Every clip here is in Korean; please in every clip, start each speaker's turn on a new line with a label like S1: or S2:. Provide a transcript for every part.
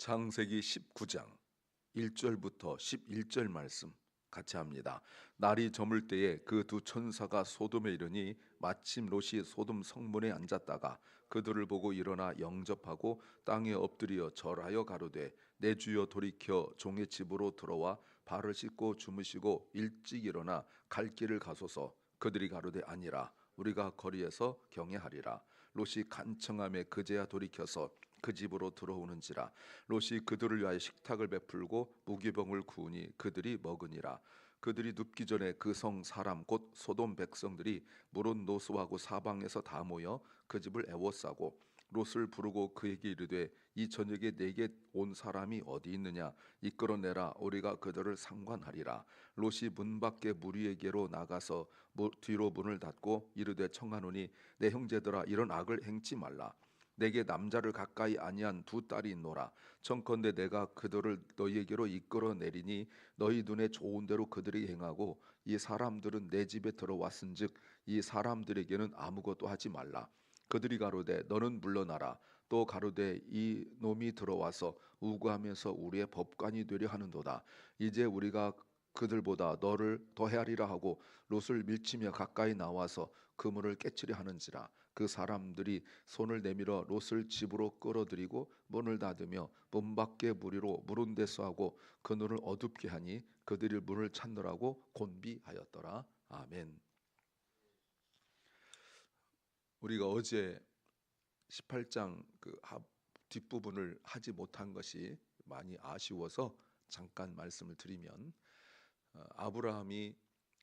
S1: 창세기 19장 1절부터 11절 말씀 같이 합니다. 날이 저물 때에 그 두 천사가 소돔에 이르니 마침 롯이 소돔 성문에 앉았다가 그들을 보고 일어나 영접하고 땅에 엎드려 절하여 가로되 내 주여 돌이켜 종의 집으로 들어와 발을 씻고 주무시고 일찍 일어나 갈 길을 가소서. 그들이 가로되 아니라 우리가 거리에서 경외하리라. 롯이 간청함에 그제야 돌이켜서 그 집으로 들어오는지라. 롯이 그들을 위하여 식탁을 베풀고 무기병을 구우니 그들이 먹으니라. 그들이 눕기 전에 그 성 사람 곧 소돔 백성들이 물은 노수하고 사방에서 다 모여 그 집을 애워싸고 롯을 부르고 그에게 이르되 이 저녁에 내게 온 사람이 어디 있느냐 이끌어내라. 우리가 그들을 상관하리라. 롯이 문 밖에 무리에게로 나가서 뒤로 문을 닫고 이르되 청하노니 내 형제들아 이런 악을 행치 말라. 내게 남자를 가까이 아니한 두 딸이 있노라. 청컨대 내가 그들을 너희에게로 이끌어내리니 너희 눈에 좋은 대로 그들이 행하고 이 사람들은 내 집에 들어왔은즉 이 사람들에게는 아무것도 하지 말라. 그들이 가로되 너는 물러나라. 또 가로되 이 놈이 들어와서 우고하면서 우리의 법관이 되려 하는도다. 이제 우리가 그들보다 너를 더 헤아리라 하고 롯을 밀치며 가까이 나와서 그물을 깨치려 하는지라. 그 사람들이 손을 내밀어 롯을 집으로 끌어들이고 문을 닫으며 문 밖에 무리로 물은 데서 하고 그늘을 어둡게 하니 그들이 문을 찾느라고 곤비하였더라. 아멘. 우리가 어제 18장 그 뒷부분을 하지 못한 것이 많이 아쉬워서 잠깐 말씀을 드리면, 아브라함이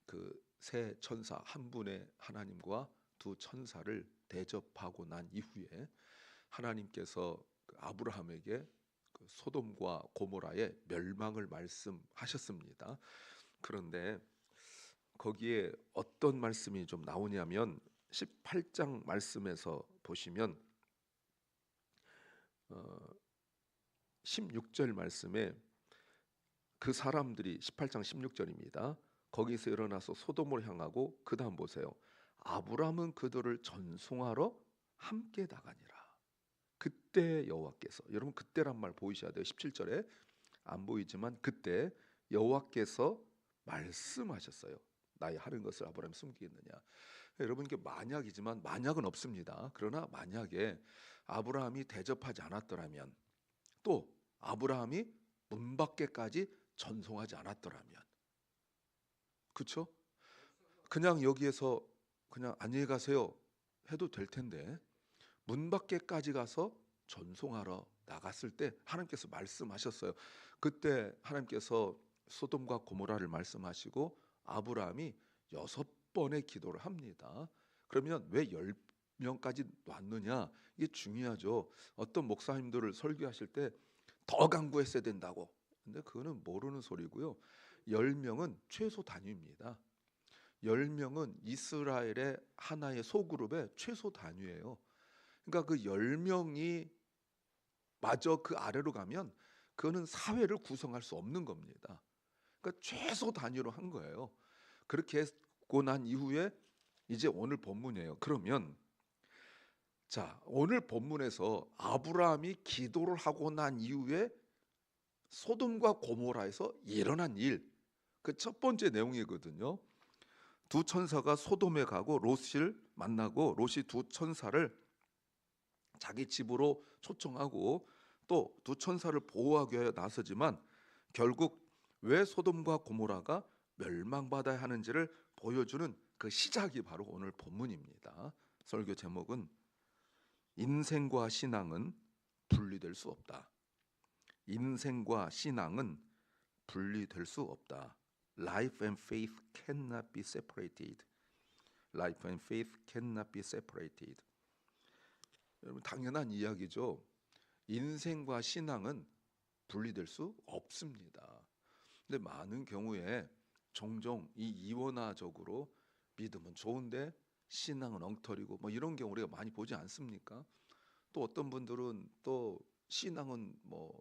S1: 그 세 천사 한 분의 하나님과 두 천사를 대접하고 난 이후에 하나님께서 아브라함에게 그 소돔과 고모라의 멸망을 말씀하셨습니다. 그런데 거기에 어떤 말씀이 좀 나오냐면 18장 말씀에서 보시면 16절 말씀에 그 사람들이 18장 16절입니다. 거기서 일어나서 소돔을 향하고 그 다음 보세요. 아브라함은 그들을 전송하러 함께 나가니라. 그때 여호와께서, 여러분 그때란 말 보이셔야 돼요. 17절에 안 보이지만 그때 여호와께서 말씀하셨어요. 나의 하는 것을 아브라함이 숨기겠느냐. 여러분 이게 만약이지만 만약은 없습니다. 그러나 만약에 아브라함이 대접하지 않았더라면, 또 아브라함이 문 밖에까지 전송하지 않았더라면, 그렇죠? 그냥 여기에서 그냥 안녕히 가세요 해도 될 텐데 문 밖에까지 가서 전송하러 나갔을 때 하나님께서 말씀하셨어요. 그때 하나님께서 소돔과 고모라를 말씀하시고 아브라함이 6번의 기도를 합니다. 그러면 왜 10명까지 놨느냐? 이게 중요하죠. 어떤 목사님들을 설교하실 때 더 강구했어야 된다고. 근데 그거는 모르는 소리고요. 10명은 최소 단위입니다. 10명은 이스라엘의 하나의 소그룹의 최소 단위예요. 그러니까 그 10명이 마저 그 아래로 가면 그거는 사회를 구성할 수 없는 겁니다. 그러니까 최소 단위로 한 거예요. 그렇게 했고 난 이후에 이제 오늘 본문이에요. 그러면 자, 오늘 본문에서 아브라함이 기도를 하고 난 이후에 소돔과 고모라에서 일어난 일, 그 첫 번째 내용이거든요. 두 천사가 소돔에 가고 롯을 만나고 롯이 두 천사를 자기 집으로 초청하고 또 두 천사를 보호하기 위하여 나서지만 결국 왜 소돔과 고모라가 멸망받아야 하는지를 보여주는 그 시작이 바로 오늘 본문입니다. 설교 제목은 인생과 신앙은 분리될 수 없다. 인생과 신앙은 분리될 수 없다. Life and faith cannot be separated. Life and faith cannot be separated. 여러분 당연한 이야기죠. 인생과 신앙은 분리될 수 없습니다. 근데 많은 경우에 종종 이 이원화적으로 믿음은 좋은데 신앙은 엉터리고 뭐 이런 경우 우리가 많이 보지 않습니까? 또 어떤 분들은 또 신앙은 뭐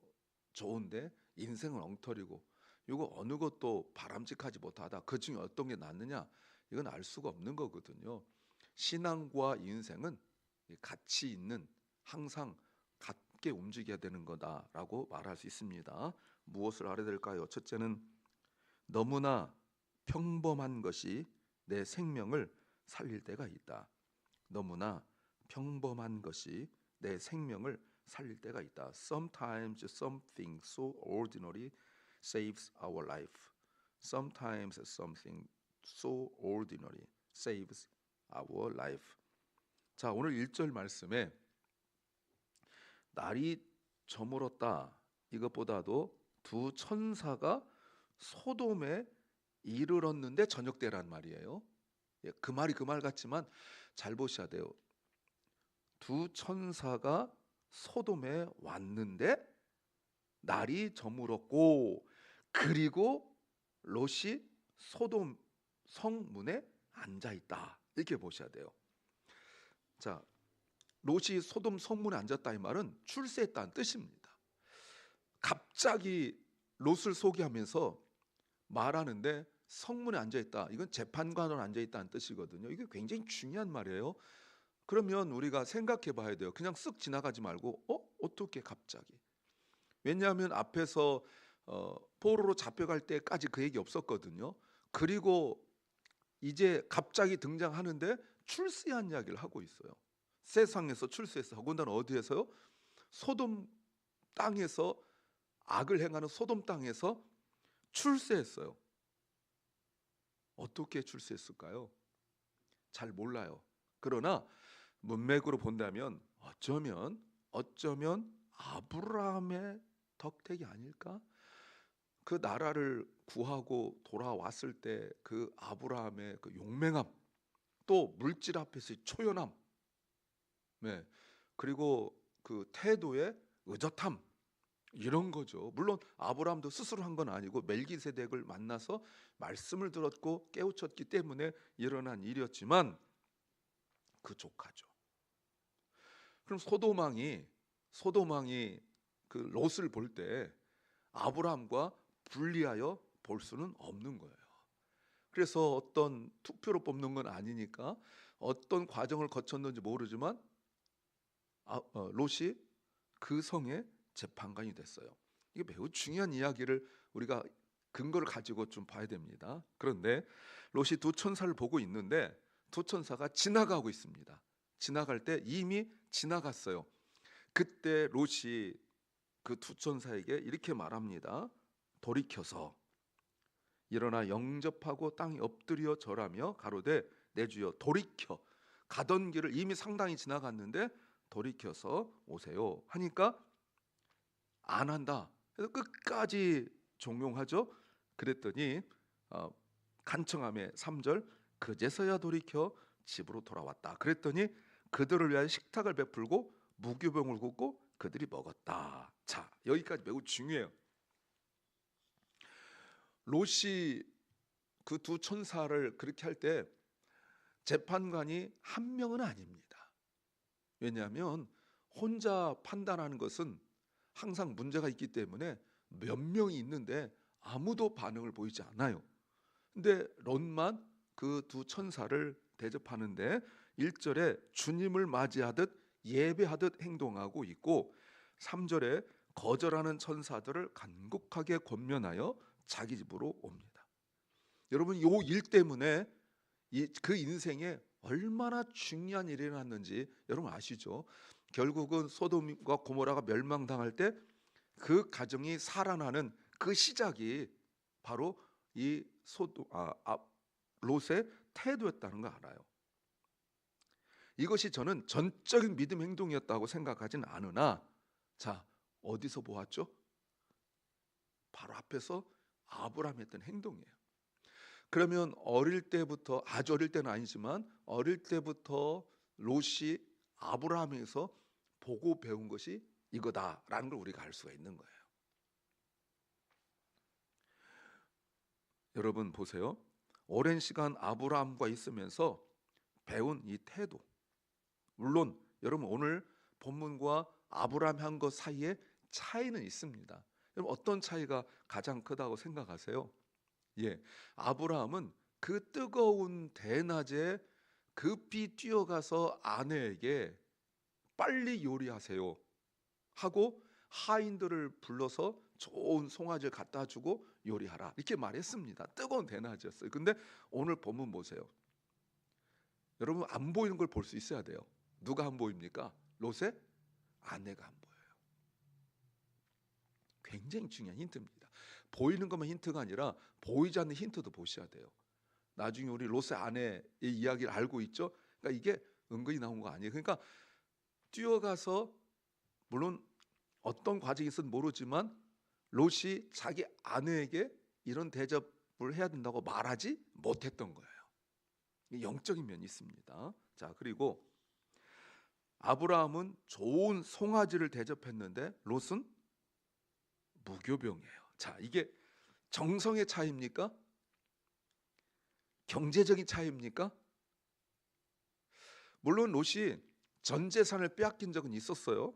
S1: 좋은데 인생은 엉터리고, 이거 어느 것도 바람직하지 못하다. 그 중에 어떤 게 낫느냐? 이건 알 수가 없는 거거든요. 신앙과 인생은 같이 있는, 항상 함께 움직여야 되는 거다라고 말할 수 있습니다. 무엇을 알아야 될까요? 첫째는 너무나 평범한 것이 내 생명을 살릴 때가 있다. 너무나 평범한 것이 내 생명을 살릴 때가 있다. Sometimes something so ordinary saves our life. Sometimes something so ordinary saves our life. 자, 오늘 1절 말씀에 날이 저물었다. 이것보다도 두 천사가 소돔에 이르렀는데 저녁 때란 말이에요. 예, 그 말이 그 말 같지만 잘 보셔야 돼요. 두 천사가 소돔에 왔는데 날이 저물었고, 그리고 롯이 소돔 성문에 앉아 있다. 이렇게 보셔야 돼요. 자, 롯이 소돔 성문에 앉았다 이 말은 출세했다는 뜻입니다. 갑자기 롯을 소개하면서 말하는데 성문에 앉아 있다. 이건 재판관으로 앉아 있다는 뜻이거든요. 이게 굉장히 중요한 말이에요. 그러면 우리가 생각해 봐야 돼요. 그냥 쓱 지나가지 말고 어떻게 갑자기? 왜냐하면 앞에서 포로로 잡혀갈 때까지 그 얘기 없었거든요. 그리고 이제 갑자기 등장하는데 출세한 이야기를 하고 있어요. 세상에서 출세했어. 더군다나 어디에서요? 소돔 땅에서, 악을 행하는 소돔 땅에서 출세했어요. 어떻게 출세했을까요? 잘 몰라요. 그러나 문맥으로 본다면 어쩌면 아브라함의 덕택이 아닐까? 그 나라를 구하고 돌아왔을 때 그 아브라함의 그 용맹함, 또 물질 앞에서의 초연함, 네, 그리고 그 태도의 의젓함, 이런 거죠. 물론 아브라함도 스스로 한 건 아니고 멜기세덱을 만나서 말씀을 들었고 깨우쳤기 때문에 일어난 일이었지만 그 조카죠. 그럼 소도망이 그 롯을 볼 때 아브라함과 분리하여 볼 수는 없는 거예요. 그래서 어떤 투표로 뽑는 건 아니니까 어떤 과정을 거쳤는지 모르지만 롯이 그 성의 재판관이 됐어요. 이게 매우 중요한 이야기를 우리가 근거를 가지고 좀 봐야 됩니다. 그런데 롯이 두 천사를 보고 있는데 두 천사가 지나가고 있습니다. 지나갈 때 이미 지나갔어요. 그때 롯이 그 두 천사에게 이렇게 말합니다. 돌이켜서 일어나 영접하고 땅에 엎드려 절하며 가로되 내 주여 돌이켜, 가던 길을 이미 상당히 지나갔는데 돌이켜서 오세요 하니까 안 한다. 그래서 끝까지 종용하죠. 그랬더니 간청함에 3절 그제서야 돌이켜 집으로 돌아왔다. 그랬더니 그들을 위하여 식탁을 베풀고 무교병을 굽고 그들이 먹었다. 자, 여기까지 매우 중요해요. 롯이 그 두 천사를 그렇게 할 때 재판관이 한 명은 아닙니다. 왜냐하면 혼자 판단하는 것은 항상 문제가 있기 때문에 몇 명이 있는데 아무도 반응을 보이지 않아요. 근데 롯만 그 두 천사를 대접하는데 1절에 주님을 맞이하듯 예배하듯 행동하고 있고 3절에 거절하는 천사들을 간곡하게 권면하여 자기 집으로 옵니다. 여러분, 요 일 때문에 그 인생에 얼마나 중요한 일이 일어났는지 여러분 아시죠? 결국은 소돔과 고모라가 멸망당할 때 그 가정이 살아나는 그 시작이 바로 이 롯의 태도였다는 거 알아요. 이것이 저는 전적인 믿음 행동이었다고 생각하진 않으나, 자, 어디서 보았죠? 바로 앞에서 아브라함이 했던 행동이에요. 그러면 어릴 때부터, 아주 어릴 때는 아니지만 어릴 때부터 롯이 아브라함에서 보고 배운 것이 이거다라는 걸 우리가 알 수가 있는 거예요. 여러분 보세요. 오랜 시간 아브라함과 있으면서 배운 이 태도, 물론 여러분 오늘 본문과 아브라함 한 것 사이에 차이는 있습니다. 여러분 어떤 차이가 가장 크다고 생각하세요? 예, 아브라함은 그 뜨거운 대낮에 급히 뛰어가서 아내에게 빨리 요리하세요 하고 하인들을 불러서 좋은 송아지를 갖다 주고 요리하라 이렇게 말했습니다. 뜨거운 대낮이었어요. 근데 오늘 본문 보세요. 여러분 안 보이는 걸 볼 수 있어야 돼요. 누가 안 보입니까? 롯의 아내가 안 보여요. 굉장히 중요한 힌트입니다. 보이는 것만 힌트가 아니라 보이지 않는 힌트도 보셔야 돼요. 나중에 우리 롯의 아내의 이야기를 알고 있죠. 그러니까 이게 은근히 나온 거 아니에요. 그러니까 뛰어가서 물론 어떤 과정이 있었는지 모르지만 롯이 자기 아내에게 이런 대접을 해야 된다고 말하지 못했던 거예요. 영적인 면이 있습니다. 자, 그리고 아브라함은 좋은 송아지를 대접했는데 롯은 무교병이에요. 자, 이게 정성의 차이입니까? 경제적인 차이입니까? 물론 롯이 전 재산을 빼앗긴 적은 있었어요.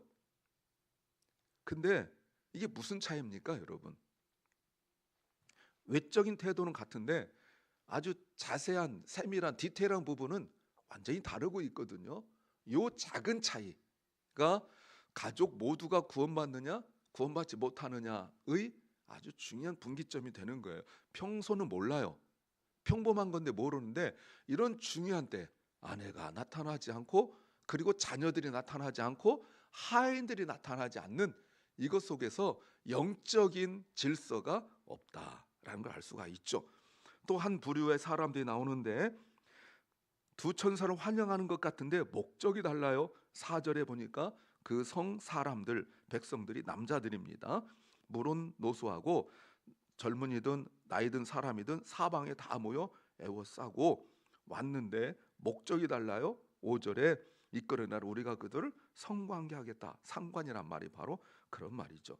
S1: 근데 이게 무슨 차이입니까, 여러분? 외적인 태도는 같은데 아주 자세한 세밀한 디테일한 부분은 완전히 다르고 있거든요. 요 작은 차이가 가족 모두가 구원받느냐 구원받지 못하느냐의 아주 중요한 분기점이 되는 거예요. 평소는 몰라요. 평범한 건데 모르는데 이런 중요한 때 아내가 나타나지 않고 그리고 자녀들이 나타나지 않고 하인들이 나타나지 않는 이것 속에서 영적인 질서가 없다라는 걸 알 수가 있죠. 또 한 부류의 사람들이 나오는데 두 천사를 환영하는 것 같은데 목적이 달라요. 4절에 보니까 그 성 사람들, 백성들이 남자들입니다. 물은 노소하고 젊은이든 나이든 사람이든 사방에 다 모여 애워싸고 왔는데 목적이 달라요. 5절에 이끌어내라 우리가 그들을 성관계하겠다. 상관이란 말이 바로 그런 말이죠.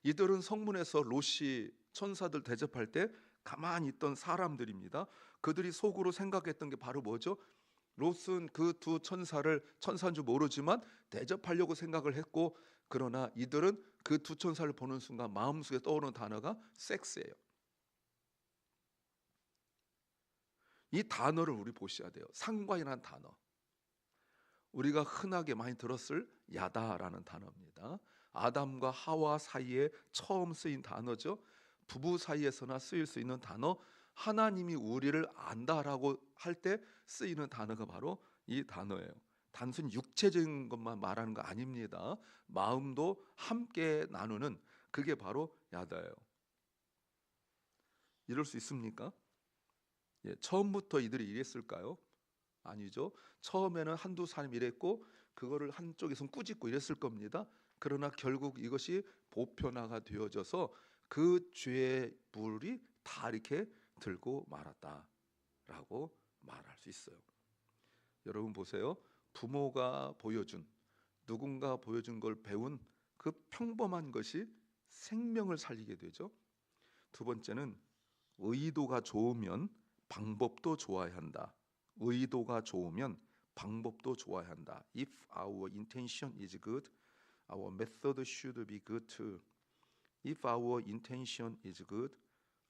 S1: 이들은 성문에서 롯이 천사들 대접할 때 가만히 있던 사람들입니다. 그들이 속으로 생각했던 게 바로 뭐죠? 롯은 그 두 천사를 천사인 줄 모르지만 대접하려고 생각을 했고 그러나 이들은 그 두 천사를 보는 순간 마음속에 떠오르는 단어가 섹스예요. 이 단어를 우리 보셔야 돼요. 상관이라는 단어. 우리가 흔하게 많이 들었을 야다라는 단어입니다. 아담과 하와 사이에 처음 쓰인 단어죠. 부부 사이에서나 쓰일 수 있는 단어. 하나님이 우리를 안다라고 할 때 쓰이는 단어가 바로 이 단어예요. 단순 육체적인 것만 말하는 거 아닙니다. 마음도 함께 나누는 그게 바로 야다예요. 이럴 수 있습니까? 예, 처음부터 이들이 이랬을까요? 아니죠. 처음에는 한두 사람이 이랬고 그거를 한쪽에서는 꾸짖고 이랬을 겁니다. 그러나 결국 이것이 보편화가 되어져서 그 죄의 물이 다 이렇게 들고 말았다라고 말할 수 있어요. 여러분 보세요. 부모가 보여준 누군가 보여준 걸 배운 그 평범한 것이 생명을 살리게 되죠. 두 번째는 의도가 좋으면 방법도 좋아야 한다. 의도가 좋으면 방법도 좋아야 한다. If our intention is good, our method should be good too. If our intention is good,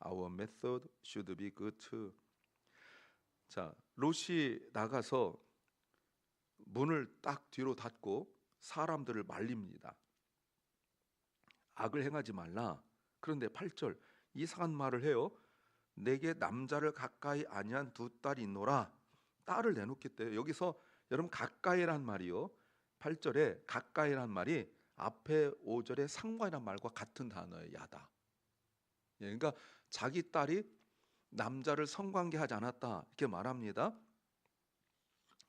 S1: our method should be good too. 자, 롯이 나가서 문을 딱 뒤로 닫고 사람들을 말립니다. 악을 행하지 말라. 그런데 8절 이상한 말을 해요. 내게 남자를 가까이 아니한 두 딸이 있노라. 딸을 내놓겠대요. 여기서 여러분 가까이란 말이요. 8절에 가까이란 말이 앞에 5절에 상관이란 말과 같은 단어예요. 야다. 예, 그러니까 자기 딸이 남자를 성관계하지 않았다 이렇게 말합니다.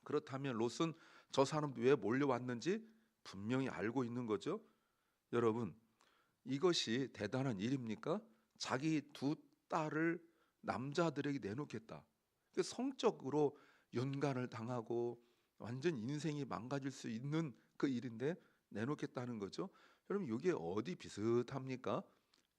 S1: 그렇다면 롯은 저 사람 왜 몰려왔는지 분명히 알고 있는 거죠. 여러분 이것이 대단한 일입니까? 자기 두 딸을 남자들에게 내놓겠다. 성적으로 연간을 당하고 완전 인생이 망가질 수 있는 그 일인데 내놓겠다는 거죠. 여러분 이게 어디 비슷합니까?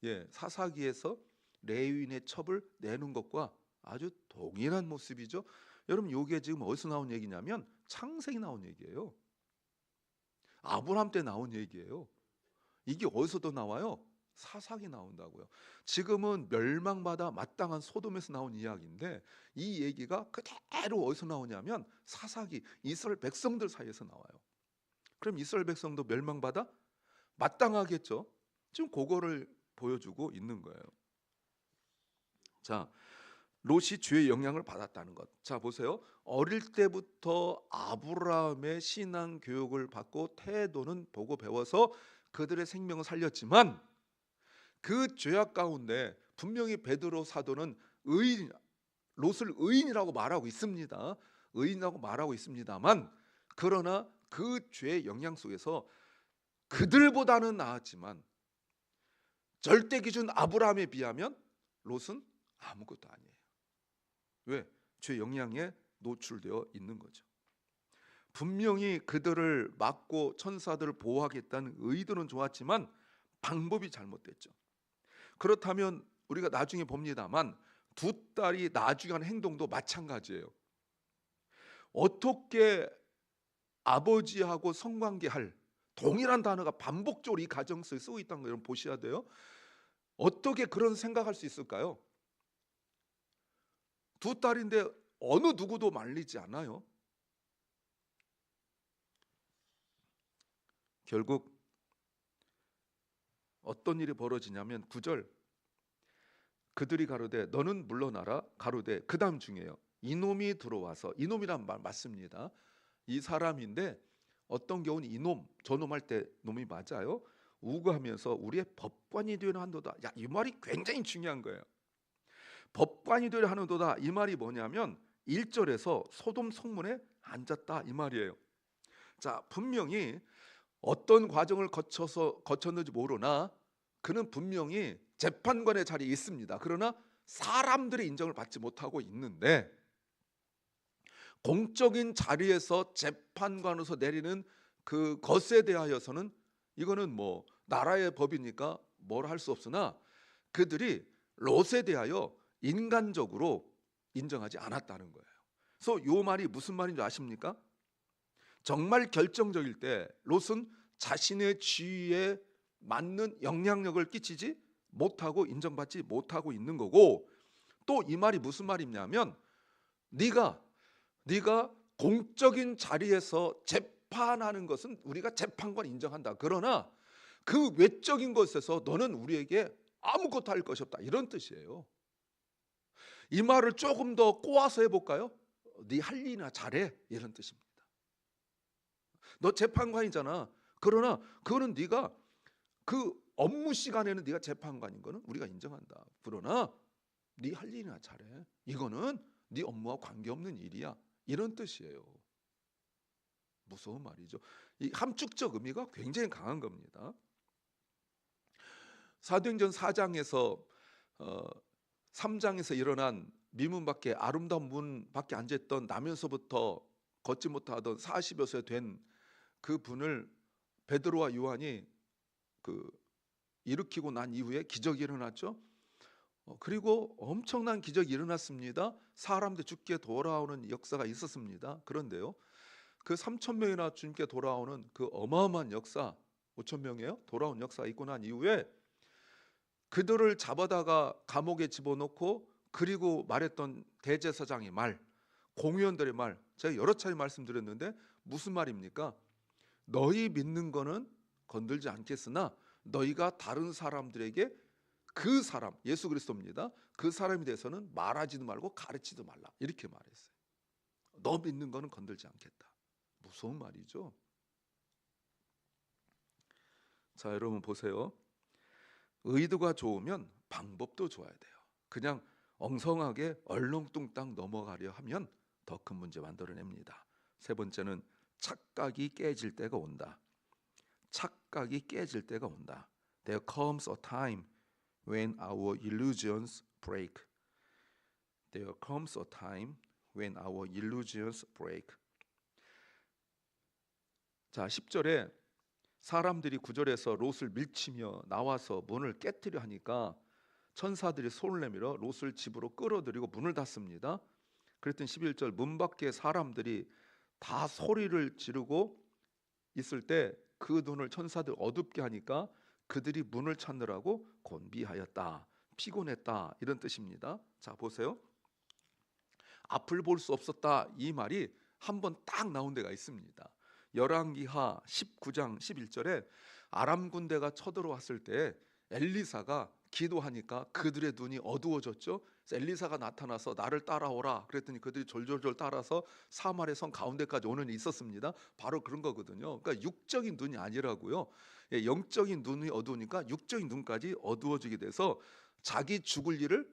S1: 예, 사사기에서 레위인의 첩을 내는 것과 아주 동일한 모습이죠. 여러분 이게 지금 어디서 나온 얘기냐면 창세기 나온 얘기예요. 아브라함 때 나온 얘기예요. 이게 어디서도 나와요? 사사기 나온다고요. 지금은 멸망받아 마땅한 소돔에서 나온 이야기인데 이 얘기가 그대로 어디서 나오냐면 사사기 이스라엘 백성들 사이에서 나와요. 그럼 이스라엘 백성도 멸망받아 마땅하겠죠. 지금 그거를 보여주고 있는 거예요. 자, 롯이 주의 영향을 받았다는 것. 자, 보세요. 어릴 때부터 아브라함의 신앙 교육을 받고 태도는 보고 배워서 그들의 생명을 살렸지만 그 죄악 가운데 분명히 베드로 사도는 롯을 의인이라고 말하고 있습니다. 의인이라고 말하고 있습니다만, 그러나 그 죄의 영향 속에서 그들보다는 나았지만 절대 기준 아브라함에 비하면 롯은 아무것도 아니에요. 왜? 죄 영향에 노출되어 있는 거죠. 분명히 그들을 막고 천사들을 보호하겠다는 의도는 좋았지만 방법이 잘못됐죠. 그렇다면 우리가 나중에 봅니다만 두 딸이 나중에 한 행동도 마찬가지예요. 어떻게 아버지하고 성관계할, 동일한 단어가 반복적으로 이 가정 속에 쓰고 있다는 걸 여러분 보셔야 돼요. 어떻게 그런 생각할 수 있을까요? 두 딸인데 어느 누구도 말리지 않아요. 결국 어떤 일이 벌어지냐면 9절, 그들이 가로되 너는 물러나라. 가로되, 그 다음 중에요, 이놈이 들어와서, 이놈이란 말 맞습니다. 이 사람인데 어떤 경우는 이놈, 저놈 할 때 놈이 맞아요. 우고하면서 우리의 법관이 되려 한도다. 야, 이 말이 굉장히 중요한 거예요. 법관이 되려 하는도다. 이 말이 뭐냐면 1절에서 소돔 성문에 앉았다 이 말이에요. 자, 분명히 어떤 과정을 거쳤는지 모르나 그는 분명히 재판관의 자리에 있습니다. 그러나 사람들의 인정을 받지 못하고 있는데 공적인 자리에서 재판관으로서 내리는 그 것에 대하여서는 이거는 뭐 나라의 법이니까 뭘 할 수 없으나 그들이 롯에 대하여 인간적으로 인정하지 않았다는 거예요. 그래서 요 말이 무슨 말인지 아십니까? 정말 결정적일 때 롯은 자신의 지위에 맞는 영향력을 끼치지 못하고 인정받지 못하고 있는 거고, 또 이 말이 무슨 말이냐면 네가 공적인 자리에서 재판하는 것은 우리가 재판관 인정한다. 그러나 그 외적인 것에서 너는 우리에게 아무것도 할 것이 없다. 이런 뜻이에요. 이 말을 조금 더 꼬아서 해볼까요? 네 할 일이나 잘해. 이런 뜻입니다. 너 재판관이잖아. 그러나 그거는 네가 그 업무 시간에는 네가 재판관인 거는 우리가 인정한다. 그러나 네 할 일이나 잘해. 이거는 네 업무와 관계없는 일이야. 이런 뜻이에요. 무서운 말이죠. 이 함축적 의미가 굉장히 강한 겁니다. 사도행전 4장에서 3장에서 일어난 미문 밖에, 아름다운 문 밖에 앉아있던 나면서부터 걷지 못하던 40여 세 된 그 분을 베드로와 요한이 일으키고 난 이후에 기적이 일어났죠. 그리고 엄청난 기적이 일어났습니다. 사람들 죽게 돌아오는 역사가 있었습니다. 그런데요, 그 3천 명이나 주님께 돌아오는 그 어마어마한 역사, 5천 명이에요. 돌아온 역사가 있고 난 이후에 그들을 잡아다가 감옥에 집어넣고, 그리고 말했던 대제사장의 말, 공의원들의 말, 제가 여러 차례 말씀드렸는데 무슨 말입니까? 너희 믿는 거는 건들지 않겠으나 너희가 다른 사람들에게 그 사람, 예수 그리스도입니다. 그 사람에 대해서는 말하지도 말고 가르치지도 말라. 이렇게 말했어요. 너 믿는 거는 건들지 않겠다. 무서운 말이죠. 자, 여러분 보세요. 의도가 좋으면 방법도 좋아야 돼요. 그냥 엉성하게 얼렁뚱땅 넘어가려 하면 더 큰 문제 만들어냅니다. 세 번째는 착각이 깨질 때가 온다. 착각이 깨질 때가 온다. There comes a time when our illusions break. There comes a time when our illusions break. 자, 10절에 사람들이 9절에서 롯을 밀치며 나와서 문을 깨뜨려 하니까 천사들이 손을 내밀어 롯을 집으로 끌어들이고 문을 닫습니다. 그랬더니 11절, 문 밖에 사람들이 다 소리를 지르고 있을 때 그 눈을 천사들 어둡게 하니까 그들이 문을 찾느라고 곤비하였다, 피곤했다, 이런 뜻입니다. 자, 보세요. 앞을 볼 수 없었다, 이 말이 한 번 딱 나온 데가 있습니다. 열왕기하 19장 11절에 아람 군대가 쳐들어왔을 때 엘리사가 기도하니까 그들의 눈이 어두워졌죠. 그래서 엘리사가 나타나서 나를 따라오라 그랬더니 그들이 졸졸졸 따라서 사마리아 성 가운데까지 오는 일이 있었습니다. 바로 그런 거거든요. 그러니까 육적인 눈이 아니라고요. 예, 영적인 눈이 어두우니까 육적인 눈까지 어두워지게 돼서 자기 죽을 일을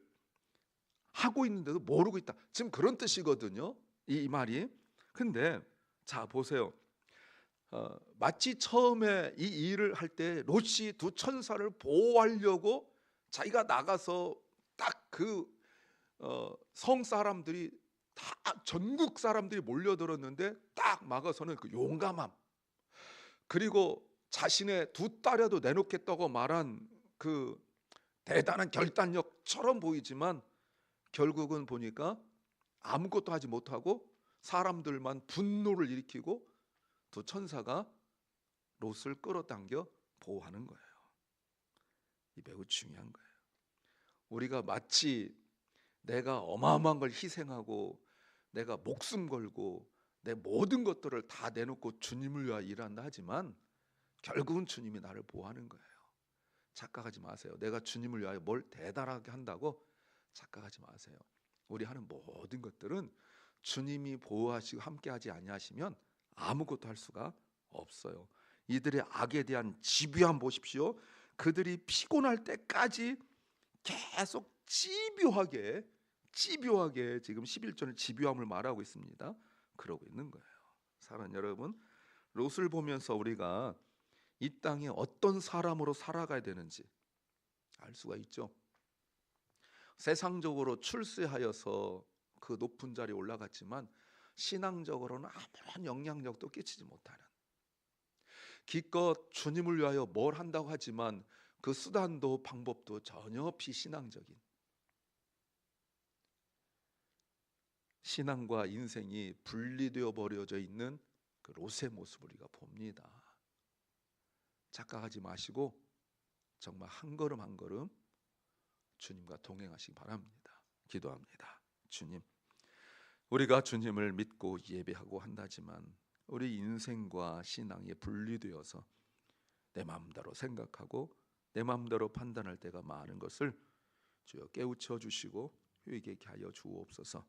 S1: 하고 있는데도 모르고 있다. 지금 그런 뜻이거든요. 이 말이. 근데 자 보세요. 마치 처음에 이 일을 할 때 롯이 두 천사를 보호하려고 자기가 나가서 딱 그 성 사람들이 다 전국 사람들이 몰려들었는데 딱 막아서는 그 용감함, 그리고 자신의 두 딸이라도 내놓겠다고 말한 그 대단한 결단력처럼 보이지만 결국은 보니까 아무것도 하지 못하고 사람들만 분노를 일으키고 두 천사가 롯을 끌어당겨 보호하는 거예요. 이 매우 중요한 거예요. 우리가 마치 내가 어마어마한 걸 희생하고 내가 목숨 걸고 내 모든 것들을 다 내놓고 주님을 위하여 일한다 하지만 결국은 주님이 나를 보호하는 거예요. 착각하지 마세요. 내가 주님을 위하여 뭘 대단하게 한다고 착각하지 마세요. 우리 하는 모든 것들은 주님이 보호하시고 함께하지 아니하시면 아무것도 할 수가 없어요. 이들의 악에 대한 집요함 보십시오. 그들이 피곤할 때까지 계속 집요하게 지금 11절은 집요함을 말하고 있습니다. 그러고 있는 거예요. 사랑하는 여러분, 롯을 보면서 우리가 이 땅에 어떤 사람으로 살아가야 되는지 알 수가 있죠. 세상적으로 출세하여서 그 높은 자리에 올라갔지만 신앙적으로는 아무런 영향력도 끼치지 못하는, 기껏 주님을 위하여 뭘 한다고 하지만 그 수단도 방법도 전혀 비신앙적인, 신앙과 인생이 분리되어 버려져 있는 그 롯의 모습을 우리가 봅니다. 착각하지 마시고 정말 한 걸음 한 걸음 주님과 동행하시기 바랍니다. 기도합니다. 주님, 우리가 주님을 믿고 예배하고 한다지만 우리 인생과 신앙이 분리되어서 내 마음대로 생각하고 내 마음대로 판단할 때가 많은 것을 주여 깨우쳐 주시고 회개케 하여 주옵소서.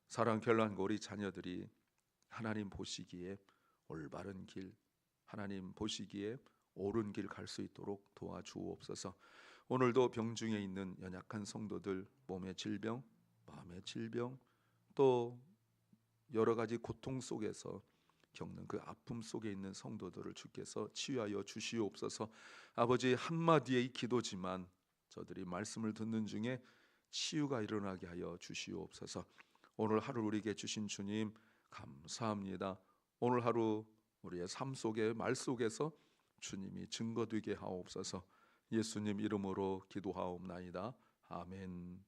S1: 사랑 결란고 우리 자녀들이 하나님 보시기에 올바른 길, 하나님 보시기에 옳은 길 갈 수 있도록 도와주옵소서. 오늘도 병중에 있는 연약한 성도들, 몸의 질병, 마음의 질병, 또 여러 가지 고통 속에서 겪는 그 아픔 속에 있는 성도들을 주께서 치유하여 주시옵소서. 아버지, 한마디의 기도지만 저들이 말씀을 듣는 중에 치유가 일어나게 하여 주시옵소서. 오늘 하루 우리에게 주신 주님 감사합니다. 오늘 하루 우리의 삶 속에 말 속에서 주님이 증거되게 하옵소서. 예수님 이름으로 기도하옵나이다. 아멘.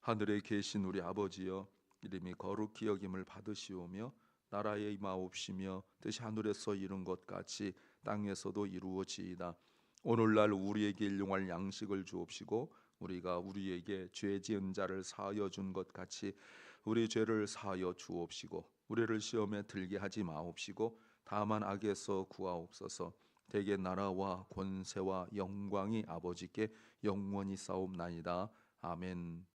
S1: 하늘에 계신 우리 아버지여, 이름이 거룩히 여김을 받으시오며 나라에 임하옵시며 뜻이 하늘에서 이룬 것 같이 땅에서도 이루어지이다. 오늘날 우리에게 일용할 양식을 주옵시고 우리가 우리에게 죄 지은 자를 사하여 준 것 같이 우리 죄를 사하여 주옵시고 우리를 시험에 들게 하지 마옵시고 다만 악에서 구하옵소서. 대개 나라와 권세와 영광이 아버지께 영원히 싸움나이다. 아멘.